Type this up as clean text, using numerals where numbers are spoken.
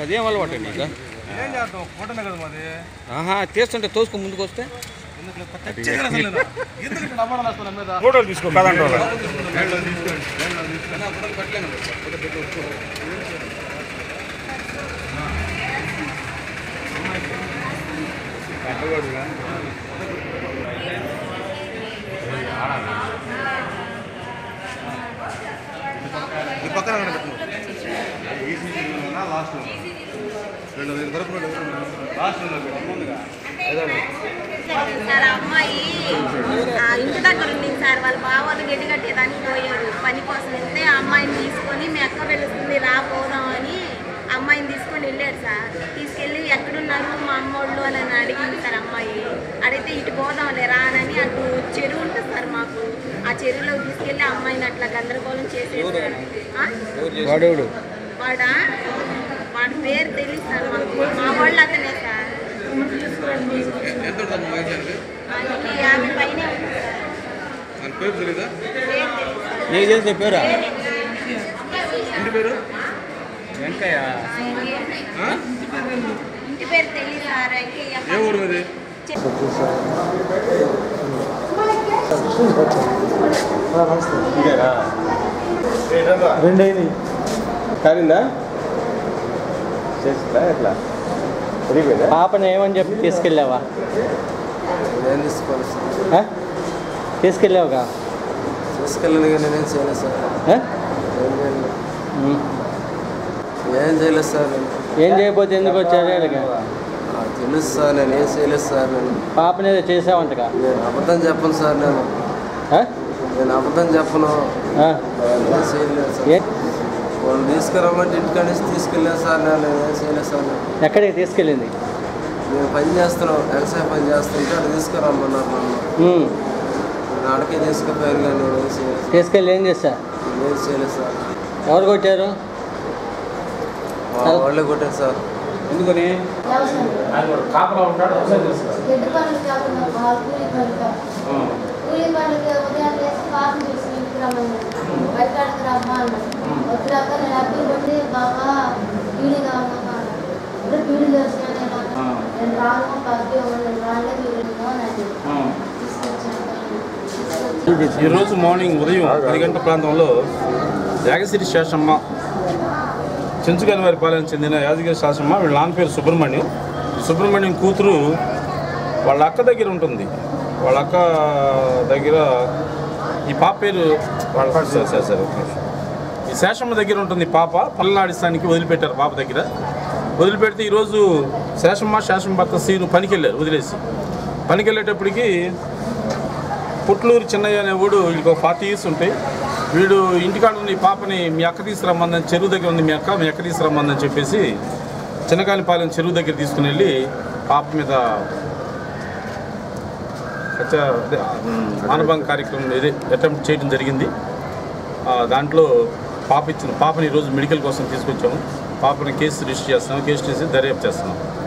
అదేం అలవాటు అండి ఇక ఏం చేద్దాం ఫోటోనే కదా మాది. తీస్తుంటే తోసుకు ముందుకు వస్తే ఫోటోలు తీసుకో కదంటే పక్కన లాస్ట్ సార్ అమ్మాయి ఇంటి దగ్గర ఉంది సార్. వాళ్ళ బావాళ్ళు గడ్డి కట్టేదానికి పోయారు. పని కోసం వెళ్తే ఆ అమ్మాయిని తీసుకొని మీ అక్క వెళ్తుంది రాపోదాం అని అమ్మాయిని తీసుకొని వెళ్ళారు సార్. తీసుకెళ్ళి ఎక్కడున్నారు మా అమ్మోళ్ళు అని అడిగింది సార్. అమ్మాయి అడిగితే ఇటు పోదాంలే రానని అటు చెరువు ఉంటుంది సార్ మాకు. ఆ చెరువులో తీసుకెళ్ళి అమ్మాయిని అట్లా గందరగోళం చేసేది. వాడా వాడి పేరు తెలియదు సార్ మాకు. మా వాళ్ళు అతనే సార్. 50 పైనే ఉంది సార్. పేరు తెలీదా? పేరు ఇంటి పేరు వెంకయ్య. ఇంటి పేరు తెలియదు సార్. వెంకయ్య. ఏ ఊరు అది? రెండైంది కారిందా చేసిందా ఎట్లా పాపని ఏమని చెప్పి తీసుకెళ్ళావా? తీసుకెళ్ళావుగా? తీసుకెళ్ళను కానీ నేనేం చేయలేదు సార్. ఏం చేయలేదు సార్. ఏం చేయకపోతే ఎందుకు వచ్చారు? తెలుసు సార్, నేను ఏం చేయలేదు సార్. నేను పాపని ఏదో చేసావంటగా? నేను అబద్ధం చెప్పను సార్. నేను అబద్ధం చెప్పను. ఏం చేయలేదు సార్. వాళ్ళు తీసుకురమ్మంటే ఇంటికాడ నుంచి తీసుకెళ్ళాను సార్. నేను ఏం చేయలేదు సార్. ఎక్కడికి తీసుకెళ్ళింది? మేము పని చేస్తున్నాం, వ్యవసాయ పని చేస్తుంటే అక్కడ తీసుకురమ్మన్నారు నన్ను. నేను అక్కడికే తీసుకుపోయాను కానీ నేను ఏం చేయలేదు. తీసుకెళ్ళి ఏం చేశా? ఏం చేయలేదు సార్. ఎవరు కొట్టారు? వాళ్ళే కొట్టారు సార్. ఎందుకని? కాపలా ఉంటాడు. కూలి పనికి ఉదయం చేసి కాఫీ చేసి ఇంటికి రమ్మన్నాడు. బయటకు రమ్మా అన్నాడు. వచ్చాక నేను అబ్బి కొట్టి బాగా పీడి కావాలి ఇప్పుడు పీడి చేసినా నేను రాను పది నేను రాలే పీడిమో అని తీసుకొచ్చాను. ఈరోజు మార్నింగ్ ఉదయం 10 గంటల ప్రాంతంలో యాగసిరి శేషమ్మ చెంచుగాని వారి పాలన చెందిన యాదగిరి శేషమ్మ, వీళ్ళ నాన్న పేరు సుబ్రహ్మణ్యం కూతురు వాళ్ళ అక్క దగ్గర ఉంటుంది. వాళ్ళ అక్క దగ్గర ఈ పాప పేరు వాళ్ళ సరే ఈ శేషమ్మ దగ్గర ఉంటుంది. పాప పల్లనాడిస్తానికి వదిలిపెట్టారు. పాప దగ్గర వదిలిపెడితే ఈరోజు శేషమ్మ భర్త సీను పనికి వెళ్ళారు. పనికి వెళ్ళేటప్పటికి పుట్లూరు చిన్నయ్య అనేవాడు, వీడికి ఒక 40 years ఉంటాయి. వీడు ఇంటికాడ ఉన్న ఈ పాపని మీ అక్క తీసుకురమ్మందని, చెరువు దగ్గర ఉంది మీ అక్క తీసుకురమ్మందని చెప్పేసి చిన్నకానిపాలెం చెరువు దగ్గర తీసుకుని వెళ్ళి పాప మీద మానభంగ కార్యక్రమం అటెంప్ట్ చేయడం జరిగింది. దాంట్లో పాపని ఈరోజు మెడికల్ కోసం తీసుకొచ్చాము. పాపని కేసు రిజిస్టర్ చేస్తాము. కేసు చేసి దర్యాప్తు చేస్తున్నాం.